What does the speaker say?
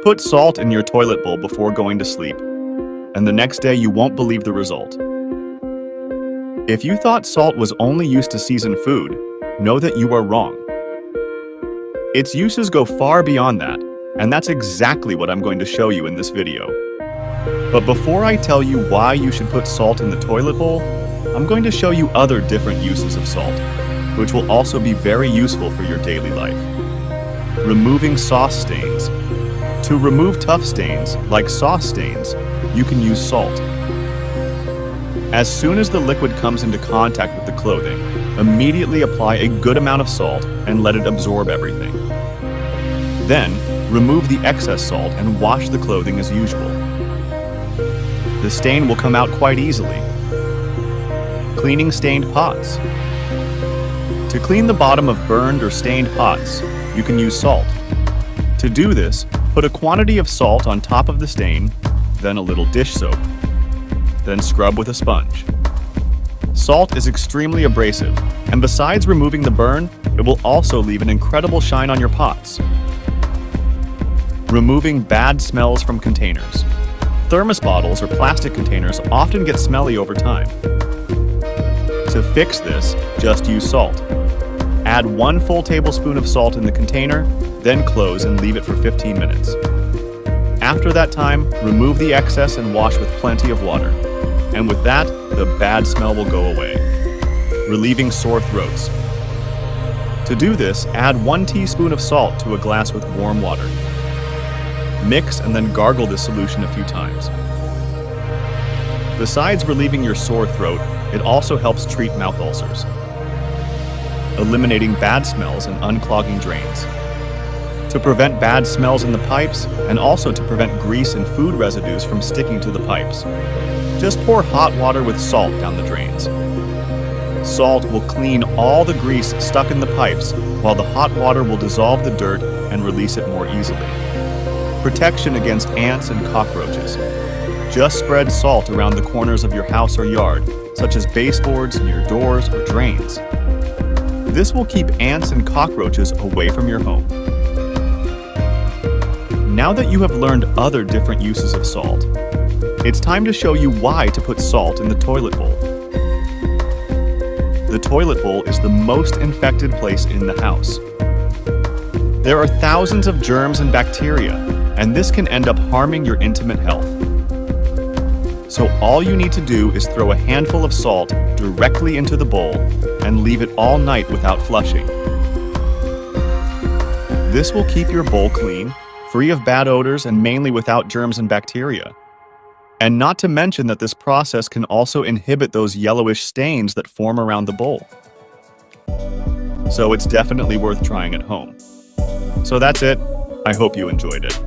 Put salt in your toilet bowl before going to sleep, and the next day you won't believe the result. If you thought salt was only used to season food, know that you are wrong. Its uses go far beyond that, and that's exactly what I'm going to show you in this video. But before I tell you why you should put salt in the toilet bowl, I'm going to show you other different uses of salt, which will also be very useful for your daily life. Removing sauce stains. To remove tough stains, like sauce stains, you can use salt. As soon as the liquid comes into contact with the clothing, immediately apply a good amount of salt and let it absorb everything. Then, remove the excess salt and wash the clothing as usual. The stain will come out quite easily. Cleaning stained pots. To clean the bottom of burned or stained pots, you can use salt. To do this, put a quantity of salt on top of the stain, then a little dish soap. Then scrub with a sponge. Salt is extremely abrasive, and besides removing the burn, it will also leave an incredible shine on your pots. Removing bad smells from containers. Thermos bottles or plastic containers often get smelly over time. To fix this, just use salt. Add 1 full tablespoon of salt in the container, then close and leave it for 15 minutes. After that time, remove the excess and wash with plenty of water. And with that, the bad smell will go away. Relieving sore throats. To do this, add 1 teaspoon of salt to a glass with warm water. Mix and then gargle this solution a few times. Besides relieving your sore throat, it also helps treat mouth ulcers. Eliminating bad smells and unclogging drains. To prevent bad smells in the pipes, and also to prevent grease and food residues from sticking to the pipes, just pour hot water with salt down the drains. Salt will clean all the grease stuck in the pipes, while the hot water will dissolve the dirt and release it more easily. Protection against ants and cockroaches. Just spread salt around the corners of your house or yard, such as baseboards, near doors, or drains. This will keep ants and cockroaches away from your home. Now that you have learned other different uses of salt, it's time to show you why to put salt in the toilet bowl. The toilet bowl is the most infected place in the house. There are thousands of germs and bacteria, and this can end up harming your intimate health. So all you need to do is throw a handful of salt directly into the bowl and leave it all night without flushing. This will keep your bowl clean, free of bad odors, and mainly without germs and bacteria. And not to mention that this process can also inhibit those yellowish stains that form around the bowl. So it's definitely worth trying at home. So that's it. I hope you enjoyed it.